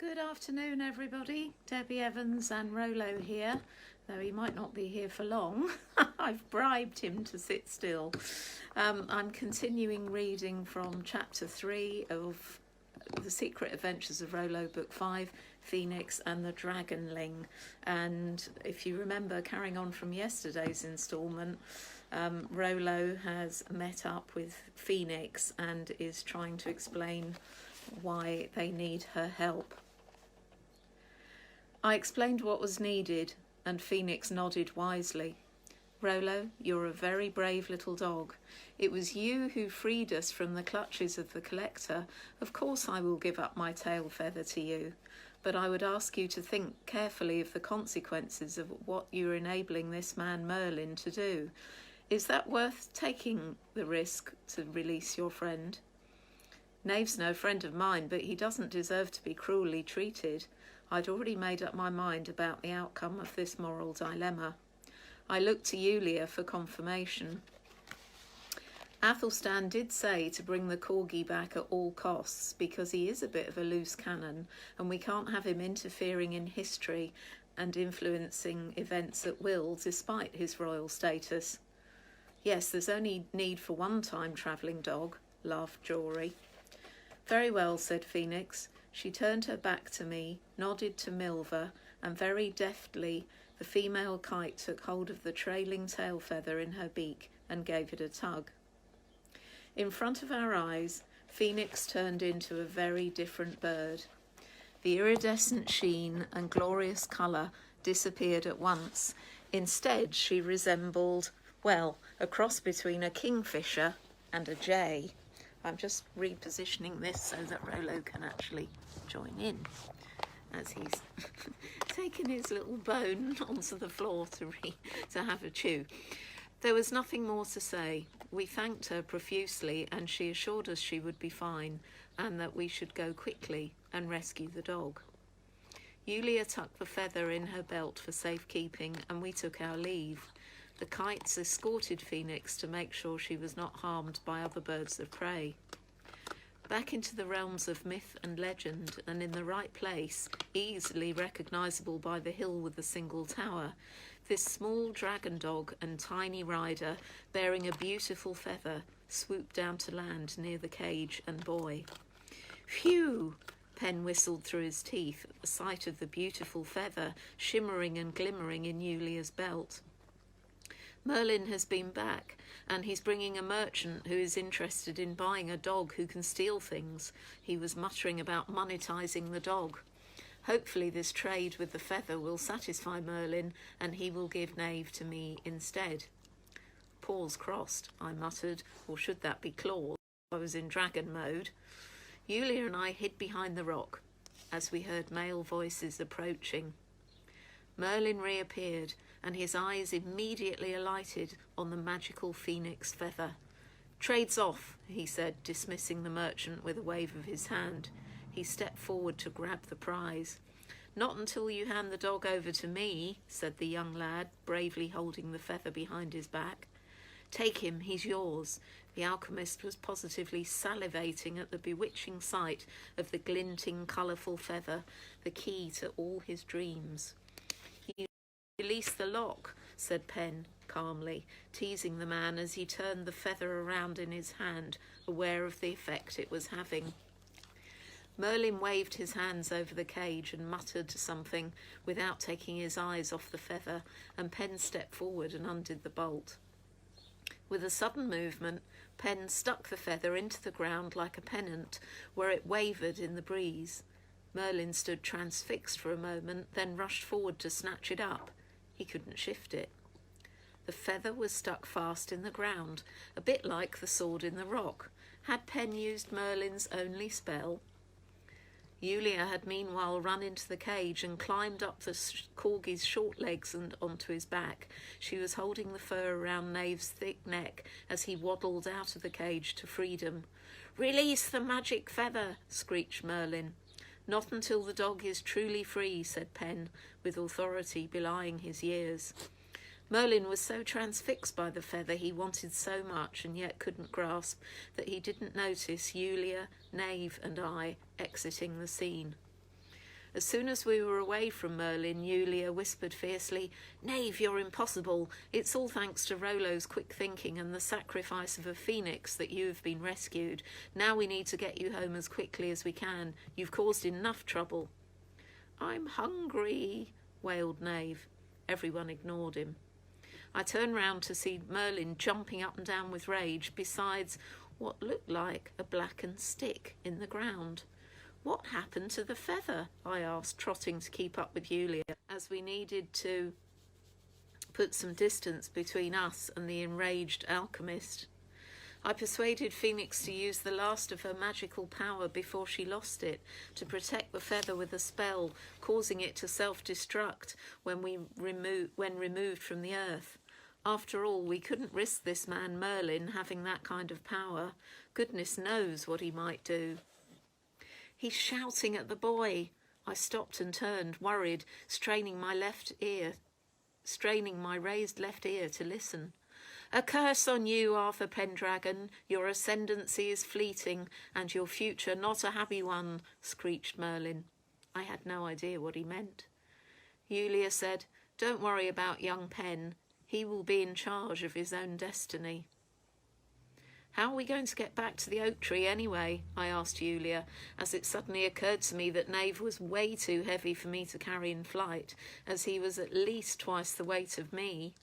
Good afternoon, everybody. Debbie Evans and Rolo here, though he might not be here for long. I've bribed him to sit still. I'm continuing reading from chapter 3 of The Secret Adventures of Rolo, book 5, Phoenix and the Dragonling. And if you remember, carrying on from yesterday's instalment, Rolo has met up with Phoenix and is trying to explain why they need her help. I explained what was needed, and Phoenix nodded wisely. Rolo, you're a very brave little dog. It was you who freed us from the clutches of the collector. Of course I will give up my tail feather to you, but I would ask you to think carefully of the consequences of what you're enabling this man Merlin to do. Is that worth taking the risk to release your friend? Knave's no friend of mine, but he doesn't deserve to be cruelly treated. I'd already made up my mind about the outcome of this moral dilemma. I looked to Yulia for confirmation. Athelstan did say to bring the corgi back at all costs because he is a bit of a loose cannon and we can't have him interfering in history and influencing events at will despite his royal status. Yes, there's only need for one time-travelling dog, laughed Jory. Very well, said Phoenix. She turned her back to me, nodded to Milver, and very deftly the female kite took hold of the trailing tail feather in her beak and gave it a tug. In front of our eyes, Phoenix turned into a very different bird. The iridescent sheen and glorious colour disappeared at once. Instead, she resembled, well, a cross between a kingfisher and a jay. I'm just repositioning this so that Rolo can actually join in as he's taken his little bone onto the floor to have a chew. There was nothing more to say. We thanked her profusely and she assured us she would be fine and that we should go quickly and rescue the dog. Yulia tucked the feather in her belt for safekeeping and we took our leave. The kites escorted Phoenix to make sure she was not harmed by other birds of prey. Back into the realms of myth and legend, and in the right place, easily recognisable by the hill with the single tower, this small dragon dog and tiny rider, bearing a beautiful feather, swooped down to land near the cage and boy. Phew! Pen whistled through his teeth at the sight of the beautiful feather shimmering and glimmering in Yulia's belt. Merlin has been back, and he's bringing a merchant who is interested in buying a dog who can steal things. He was muttering about monetising the dog. Hopefully this trade with the feather will satisfy Merlin, and he will give Knave to me instead. Paws crossed, I muttered, or should that be claws? I was in dragon mode. Yulia and I hid behind the rock, as we heard male voices approaching. Merlin reappeared, and his eyes immediately alighted on the magical phoenix feather. Trade's off, he said, dismissing the merchant with a wave of his hand. He stepped forward to grab the prize. Not until you hand the dog over to me, said the young lad, bravely holding the feather behind his back. Take him, he's yours. The alchemist was positively salivating at the bewitching sight of the glinting, colourful feather, the key to all his dreams. Release the lock, said Pen calmly, teasing the man as he turned the feather around in his hand, aware of the effect it was having. Merlin waved his hands over the cage and muttered something without taking his eyes off the feather, and Pen stepped forward and undid the bolt. With a sudden movement, Pen stuck the feather into the ground like a pennant, where it wavered in the breeze. Merlin stood transfixed for a moment, then rushed forward to snatch it up. He couldn't shift it. The feather was stuck fast in the ground, a bit like the sword in the rock. Had Pen used Merlin's only spell? Yulia had meanwhile run into the cage and climbed up the corgi's short legs and onto his back. She was holding the fur around Knave's thick neck as he waddled out of the cage to freedom. "Release the magic feather!" screeched Merlin. "Not until the dog is truly free," said Pen, with authority belying his years. Merlin was so transfixed by the feather he wanted so much and yet couldn't grasp that he didn't notice Yulia, Knave and I exiting the scene. As soon as we were away from Merlin, Yulia whispered fiercely, "Knave, you're impossible. It's all thanks to Rolo's quick thinking and the sacrifice of a phoenix that you have been rescued. Now we need to get you home as quickly as we can. You've caused enough trouble." "I'm hungry," wailed Knave. Everyone ignored him. I turned round to see Merlin jumping up and down with rage, besides what looked like a blackened stick in the ground. "What happened to the feather?" I asked, trotting to keep up with Yulia, as we needed to put some distance between us and the enraged alchemist. I persuaded Phoenix to use the last of her magical power before she lost it, to protect the feather with a spell, causing it to self-destruct when removed from the earth. After all, we couldn't risk this man Merlin having that kind of power. Goodness knows what he might do. "He's shouting at the boy." I stopped and turned, worried, straining my raised left ear to listen. "A curse on you, Arthur Pendragon. Your ascendancy is fleeting, and your future not a happy one," screeched Merlin. I had no idea what he meant. Yulia said, "Don't worry about young Pen. He will be in charge of his own destiny." "How are we going to get back to the oak tree anyway?" I asked Yulia, as it suddenly occurred to me that Knave was way too heavy for me to carry in flight, as he was at least twice the weight of me.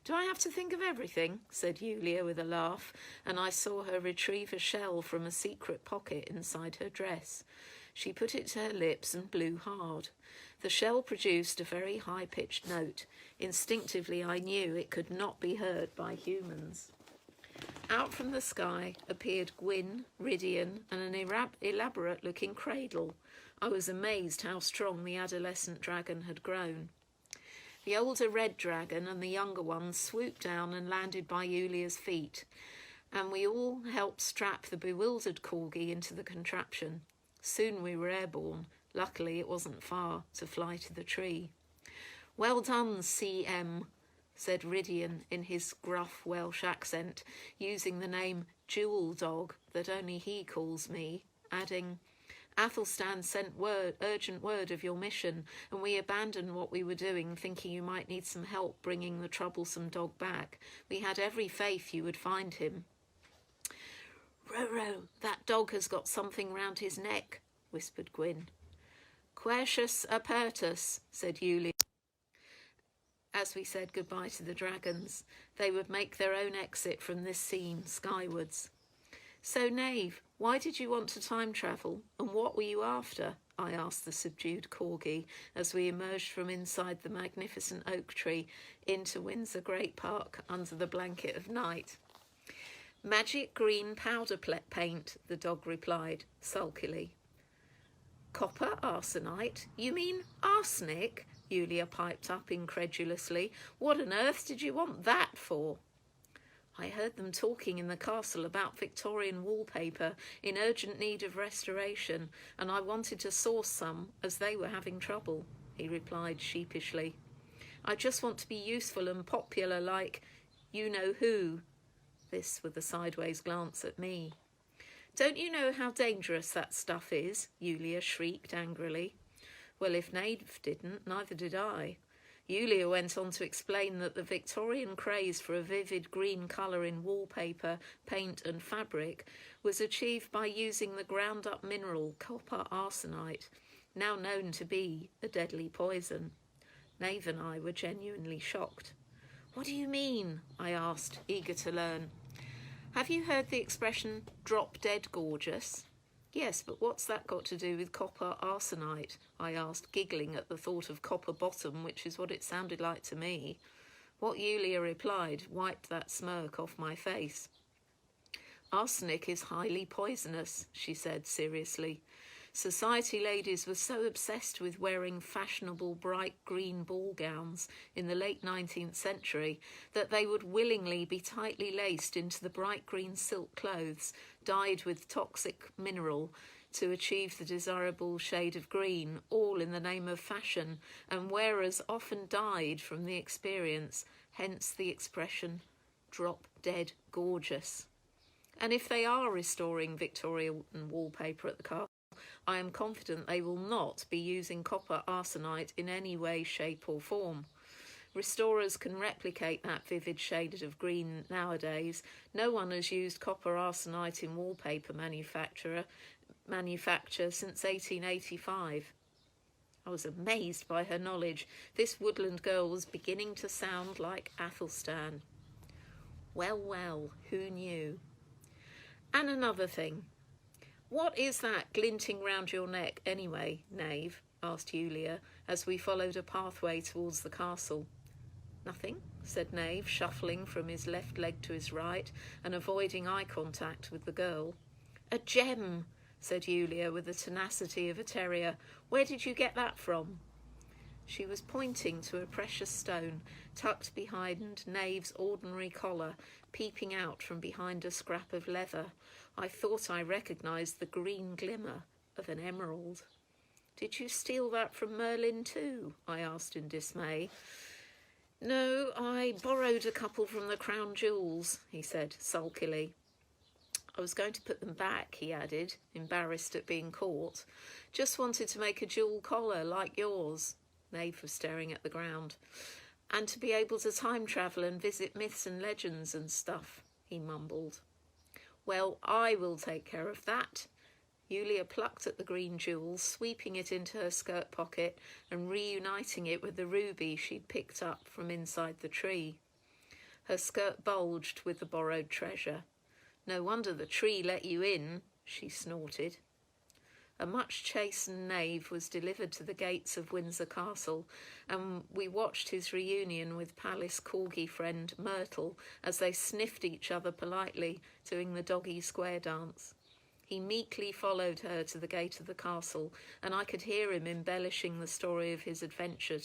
"Do I have to think of everything?" said Yulia with a laugh, and I saw her retrieve a shell from a secret pocket inside her dress. She put it to her lips and blew hard. The shell produced a very high-pitched note. Instinctively I knew it could not be heard by humans. Out from the sky appeared Gwyn, Rydian, and an elaborate-looking cradle. I was amazed how strong the adolescent dragon had grown. The older red dragon and the younger one swooped down and landed by Yulia's feet, and we all helped strap the bewildered corgi into the contraption. Soon we were airborne. Luckily it wasn't far to fly to the tree. "Well done, CM," said Rydian in his gruff Welsh accent, using the name Jewel Dog that only he calls me, adding, "Athelstan sent urgent word of your mission, and we abandoned what we were doing, thinking you might need some help bringing the troublesome dog back. We had every faith you would find him." "Roro, that dog has got something round his neck," whispered Gwyn. "Quercius apertus," said Yulia, as we said goodbye to the dragons. They would make their own exit from this scene skywards. "So, Knave, why did you want to time travel, and what were you after?" I asked the subdued corgi as we emerged from inside the magnificent oak tree into Windsor Great Park under the blanket of night. "Magic green powder paint," the dog replied sulkily. "Copper arsenite? You mean arsenic?" Yulia piped up incredulously. "What on earth did you want that for?" "I heard them talking in the castle about Victorian wallpaper in urgent need of restoration, and I wanted to source some as they were having trouble," he replied sheepishly. "I just want to be useful and popular like you-know-who." This with a sideways glance at me. "Don't you know how dangerous that stuff is?" Yulia shrieked angrily. Well, if Knave didn't, neither did I. Yulia went on to explain that the Victorian craze for a vivid green colour in wallpaper, paint and fabric was achieved by using the ground-up mineral copper arsenite, now known to be a deadly poison. Knave and I were genuinely shocked. "What do you mean?" I asked, eager to learn. "Have you heard the expression, 'drop dead gorgeous'?" "Yes, but what's that got to do with copper arsenite?" I asked, giggling at the thought of copper bottom, which is what it sounded like to me. What Yulia replied wiped that smirk off my face. "Arsenic is highly poisonous," she said seriously. Society ladies were so obsessed with wearing fashionable bright green ball gowns in the late 19th century that they would willingly be tightly laced into the bright green silk clothes dyed with toxic mineral to achieve the desirable shade of green, all in the name of fashion, and wearers often died from the experience, hence the expression, "drop dead gorgeous." And if they are restoring Victorian wallpaper at the castle, I am confident they will not be using copper arsenite in any way, shape or form. Restorers can replicate that vivid shade of green nowadays. No one has used copper arsenite in wallpaper manufacture since 1885. I was amazed by her knowledge. This woodland girl was beginning to sound like Athelstan. Well, well, who knew? And another thing. What is that glinting round your neck anyway, knave? Asked Yulia, as we followed a pathway towards the castle. Nothing, said Knave, shuffling from his left leg to his right and avoiding eye contact with the girl. A gem, said Yulia with the tenacity of a terrier. Where did you get that from? She was pointing to a precious stone tucked behind Knave's ordinary collar, peeping out from behind a scrap of leather. I thought I recognised the green glimmer of an emerald. Did you steal that from Merlin too? I asked in dismay. No, I borrowed a couple from the crown jewels, he said sulkily. I was going to put them back, he added, embarrassed at being caught. Just wanted to make a jewel collar like yours. Knave was staring at the ground. And to be able to time travel and visit myths and legends and stuff, he mumbled. Well, I will take care of that. Yulia plucked at the green jewel, sweeping it into her skirt pocket and reuniting it with the ruby she'd picked up from inside the tree. Her skirt bulged with the borrowed treasure. No wonder the tree let you in, she snorted. A much chastened Knave was delivered to the gates of Windsor Castle, and we watched his reunion with palace corgi friend Myrtle as they sniffed each other politely, doing the doggy square dance. He meekly followed her to the gate of the castle, and I could hear him embellishing the story of his adventure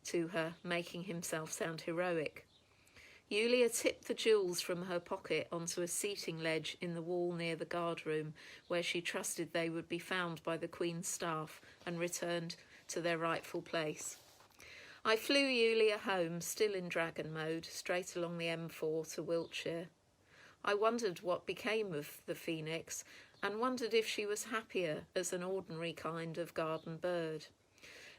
to her, making himself sound heroic. Yulia tipped the jewels from her pocket onto a seating ledge in the wall near the guard room, where she trusted they would be found by the Queen's staff and returned to their rightful place. I flew Yulia home, still in dragon mode, straight along the M4 to Wiltshire. I wondered what became of the phoenix, and wondered if she was happier as an ordinary kind of garden bird.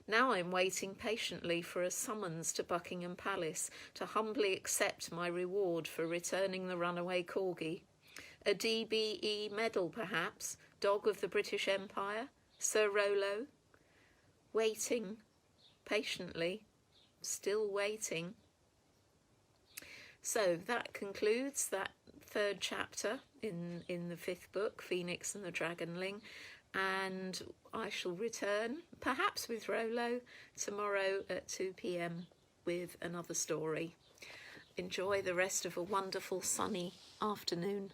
Now I'm waiting patiently for a summons to Buckingham Palace to humbly accept my reward for returning the runaway corgi. A DBE medal, perhaps, Dog of the British Empire, Sir Rolo. Waiting, patiently, still waiting. So that concludes that third chapter in the fifth book, Phoenix and the Dragonling, and I shall return, perhaps with Rolo, tomorrow at 2 p.m. with another story. Enjoy the rest of a wonderful sunny afternoon.